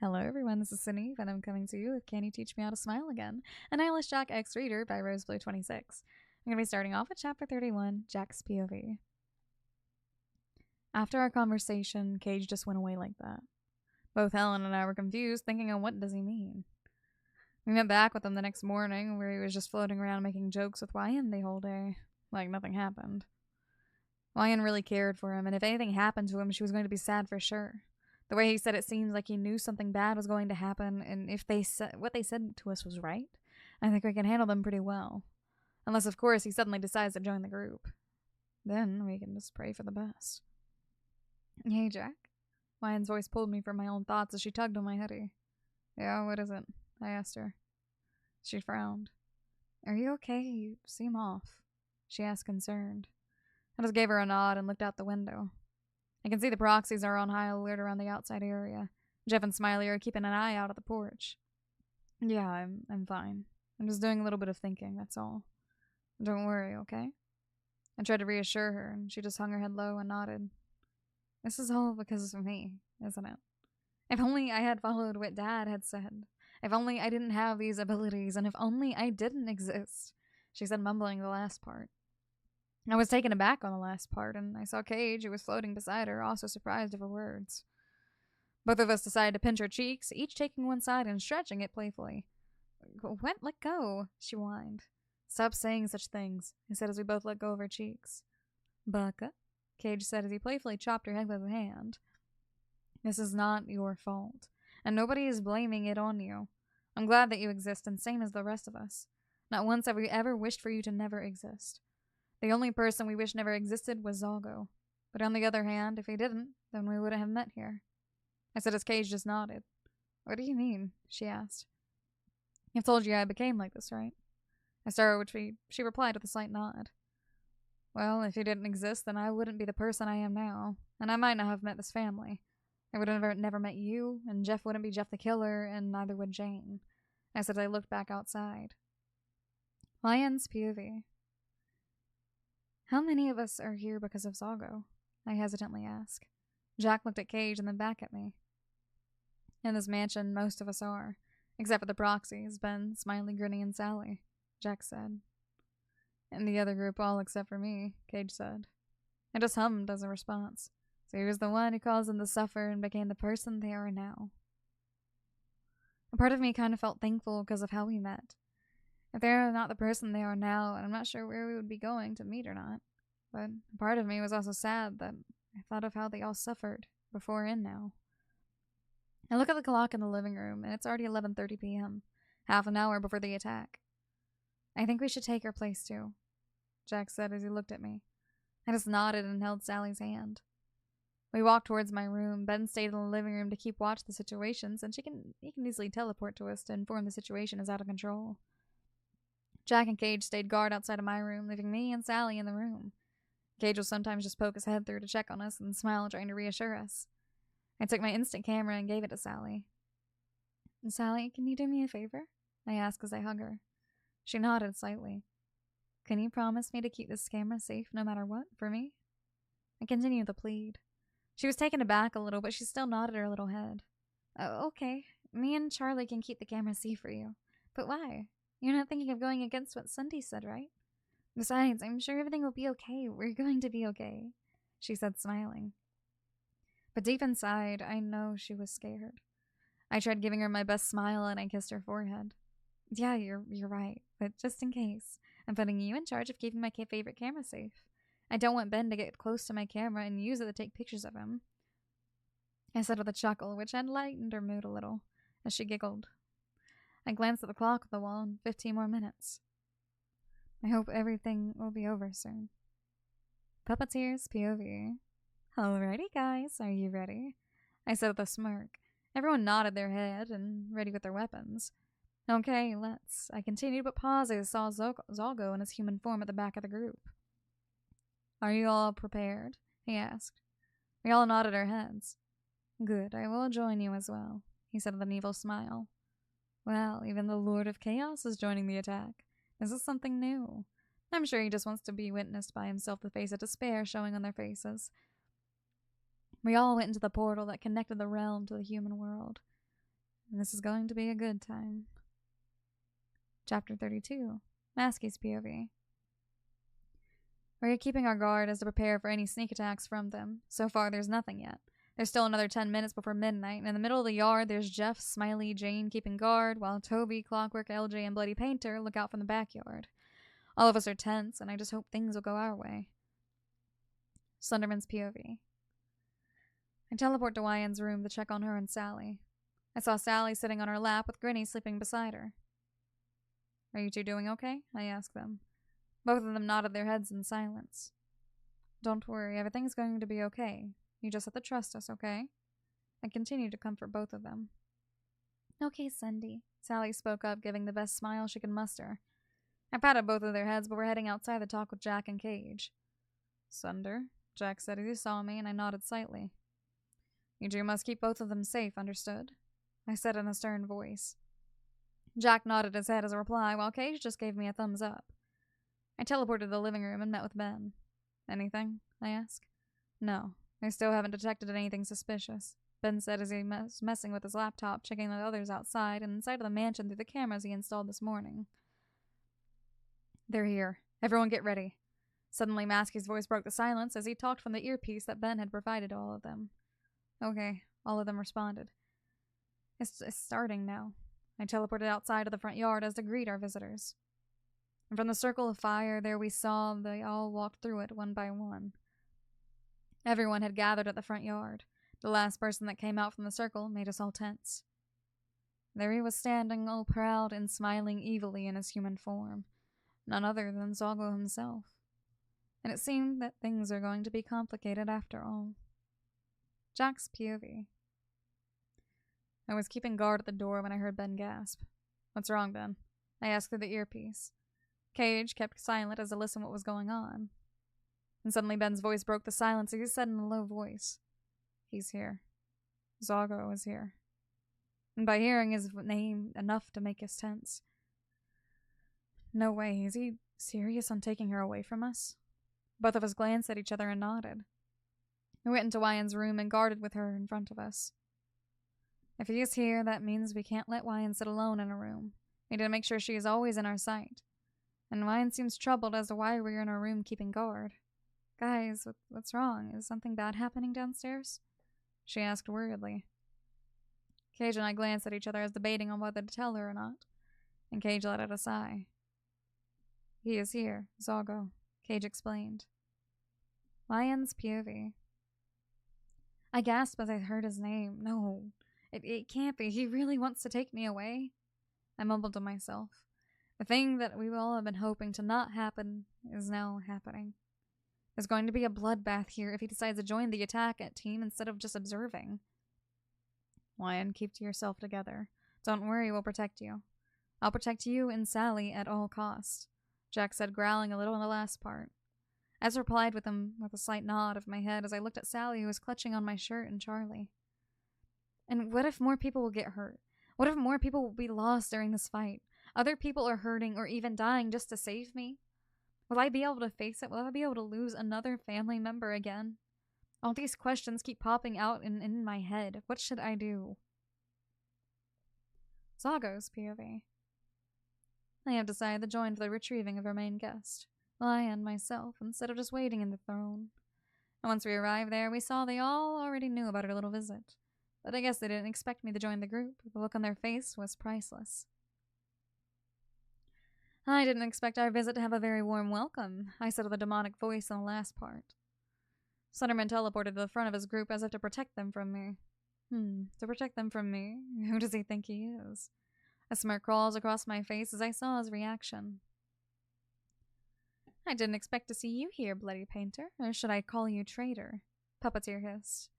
Hello everyone, this is Cindy, and I'm coming to you with Can You Teach Me How to Smile Again? An Eyeless Jack X Reader by RoseBlue26. I'm going to be starting off with Chapter 31, Jack's POV. After our conversation, Cage just went away like that. Both Helen and I were confused, thinking on what does he mean. We met back with him the next morning, where he was just floating around making jokes with Wyan the whole day, like nothing happened. Wyan really cared for him, and if anything happened to him, she was going to be sad for sure. The way he said it seems like he knew something bad was going to happen, and if what they said to us was right, I think we can handle them pretty well. Unless, of course, he suddenly decides to join the group. Then we can just pray for the best. Hey, Jack. Wyan's voice pulled me from my own thoughts as she tugged on my hoodie. Yeah, what is it? I asked her. She frowned. Are you okay? You seem off, she asked, concerned. I just gave her a nod and looked out the window. I can see the proxies are on high alert around the outside area. Jeff and Smiley are keeping an eye out at the porch. Yeah, I'm fine. I'm just doing a little bit of thinking, that's all. Don't worry, okay? I tried to reassure her, and she just hung her head low and nodded. This is all because of me, isn't it? If only I had followed what Dad had said. If only I didn't have these abilities, and if only I didn't exist, she said, mumbling the last part. I was taken aback on the last part, and I saw Cage, who was floating beside her, also surprised of her words. Both of us decided to pinch her cheeks, each taking one side and stretching it playfully. What? Let go, she whined. Stop saying such things, I said as we both let go of her cheeks. Bucka, Cage said as he playfully chopped her head with his hand. This is not your fault, and nobody is blaming it on you. I'm glad that you exist, and same as the rest of us. Not once have we ever wished for you to never exist. The only person we wish never existed was Zalgo. But on the other hand, if he didn't, then we wouldn't have met here. I said as Cage just nodded. What do you mean? She asked. I've told you I became like this, right? I started, which she replied with a slight nod. Well, if you didn't exist, then I wouldn't be the person I am now, and I might not have met this family. I would have never met you, and Jeff wouldn't be Jeff the Killer, and neither would Jane. I said as I looked back outside. Lion's POV. How many of us are here because of Zalgo? I hesitantly asked. Jack looked at Cage and then back at me. In this mansion, most of us are, except for the proxies, Ben, Smiley, Grinny, and Sally, Jack said. And the other group, all except for me, Cage said. I just hummed as a response. So he was the one who caused them to suffer and became the person they are now. A part of me kind of felt thankful because of how we met. If they're not the person they are now, I'm not sure where we would be going to meet or not. But a part of me was also sad that I thought of how they all suffered, before and now. I look at the clock in the living room, and it's already 11:30 p.m., half an hour before the attack. I think we should take her place too, Jack said as he looked at me. I just nodded and held Sally's hand. We walked towards my room. Ben stayed in the living room to keep watch of the situation, since he can easily teleport to us to inform the situation is out of control. Jack and Cage stayed guard outside of my room, leaving me and Sally in the room. Cage will sometimes just poke his head through to check on us and smile, trying to reassure us. I took my instant camera and gave it to Sally. Sally, can you do me a favor? I asked as I hug her. She nodded slightly. Can you promise me to keep this camera safe no matter what, for me? I continued to plead. She was taken aback a little, but she still nodded her little head. Oh, okay. Me and Charlie can keep the camera safe for you. But why? You're not thinking of going against what Sunday said, right? Besides, I'm sure everything will be okay. We're going to be okay, she said, smiling. But deep inside, I know she was scared. I tried giving her my best smile and I kissed her forehead. Yeah, you're right, but just in case, I'm putting you in charge of keeping my favorite camera safe. I don't want Ben to get close to my camera and use it to take pictures of him. I said with a chuckle, which had lightened her mood a little, as she giggled. I glanced at the clock on the wall, 15 more minutes. I hope everything will be over soon. Puppeteers POV. Alrighty, guys, are you ready? I said with a smirk. Everyone nodded their head and ready with their weapons. Okay, let's. I continued, but paused as I saw Zalgo in his human form at the back of the group. Are you all prepared? He asked. We all nodded our heads. Good, I will join you as well, he said with an evil smile. Well, even the Lord of Chaos is joining the attack. This is something new. I'm sure he just wants to be witnessed by himself, the face of despair showing on their faces. We all went into the portal that connected the realm to the human world. and this is going to be a good time. Chapter 32. Masky's POV. We're keeping our guard as to prepare for any sneak attacks from them. So far, there's nothing yet. There's still another 10 minutes before midnight, and in the middle of the yard, there's Jeff, Smiley, Jane keeping guard, while Toby, Clockwork, LJ, and Bloody Painter look out from the backyard. All of us are tense, and I just hope things will go our way. Slenderman's POV. I teleport to Wyan's room to check on her and Sally. I saw Sally sitting on her lap with Grinny sleeping beside her. Are you two doing okay? I asked them. Both of them nodded their heads in silence. Don't worry, everything's going to be okay. You just have to trust us, okay? I continued to comfort both of them. Okay, Cindy, Sally spoke up, giving the best smile she could muster. I patted both of their heads before heading outside to talk with Jack and Cage. Sunder, Jack said as he saw me, and I nodded slightly. You two must keep both of them safe, understood? I said in a stern voice. Jack nodded his head as a reply, while Cage just gave me a thumbs up. I teleported to the living room and met with Ben. Anything? I asked. No, I still haven't detected anything suspicious, Ben said as he was messing with his laptop, checking the others outside and inside of the mansion through the cameras he installed this morning. They're here. Everyone get ready. Suddenly, Masky's voice broke the silence as he talked from the earpiece that Ben had provided to all of them. Okay, all of them responded. It's starting now. I teleported outside of the front yard as to greet our visitors. And from the circle of fire, there we saw they all walked through it one by one. Everyone had gathered at the front yard. The last person that came out from the circle made us all tense. There he was standing, all proud and smiling evilly in his human form. None other than Zago himself. And it seemed that things are going to be complicated after all. Jack's POV. I was keeping guard at the door when I heard Ben gasp. What's wrong, Ben? I asked through the earpiece. Cage kept silent as I listened to what was going on. And suddenly Ben's voice broke the silence as he said in a low voice. He's here. Zago is here. And by hearing his name enough to make us tense. No way, is he serious on taking her away from us? Both of us glanced at each other and nodded. We went into Wyan's room and guarded with her in front of us. If he is here, that means we can't let Wyan sit alone in a room. We need to make sure she is always in our sight. And Wyan seems troubled as to why we're in our room keeping guard. Guys, what's wrong? Is something bad happening downstairs? She asked worriedly. Cage and I glanced at each other as debating on whether to tell her or not. And Cage let out a sigh. He is here, Zago, Cage explained. Wyan's POV. I gasped as I heard his name. No, it can't be. He really wants to take me away. I mumbled to myself. The thing that we all have been hoping to not happen is now happening. There's going to be a bloodbath here if he decides to join the attack team instead of just observing. Wyan, keep to yourself together. Don't worry, we'll protect you. I'll protect you and Sally at all costs, Jack said, growling a little in the last part. I replied with him with a slight nod of my head as I looked at Sally, who was clutching on my shirt, and Charlie. And what if more people will get hurt? What if more people will be lost during this fight? Other people are hurting or even dying just to save me? Will I be able to face it? Will I be able to lose another family member again? All these questions keep popping out in my head. What should I do? Zago's POV. I have decided to join for the retrieving of our main guest, I and myself, instead of just waiting in the throne. And once we arrived there, we saw they all already knew about our little visit. But I guess they didn't expect me to join the group. The look on their face was priceless. I didn't expect our visit to have a very warm welcome, I said with a demonic voice in the last part. Slenderman teleported to the front of his group as if to protect them from me. To protect them from me? Who does he think he is? A smirk crawls across my face as I saw his reaction. I didn't expect to see you here, Bloody Painter, or should I call you traitor? Puppeteer hissed.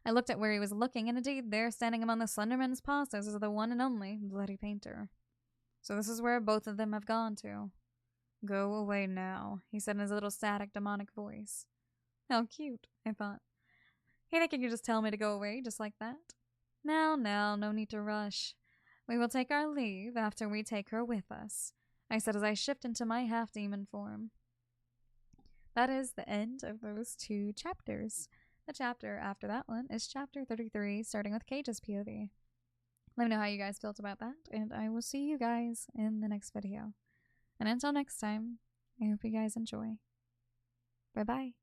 I looked at where he was looking, and indeed there, standing among the Slenderman's posters, is the one and only Bloody Painter. So this is where both of them have gone to. Go away now, he said in his little static, demonic voice. How cute, I thought. You think you could just tell me to go away, just like that? Now, no need to rush. We will take our leave after we take her with us, I said as I shift into my half-demon form. That is the end of those two chapters. The chapter after that one is chapter 33, starting with Cage's POV. Let me know how you guys felt about that, and I will see you guys in the next video. And until next time, I hope you guys enjoy. Bye-bye.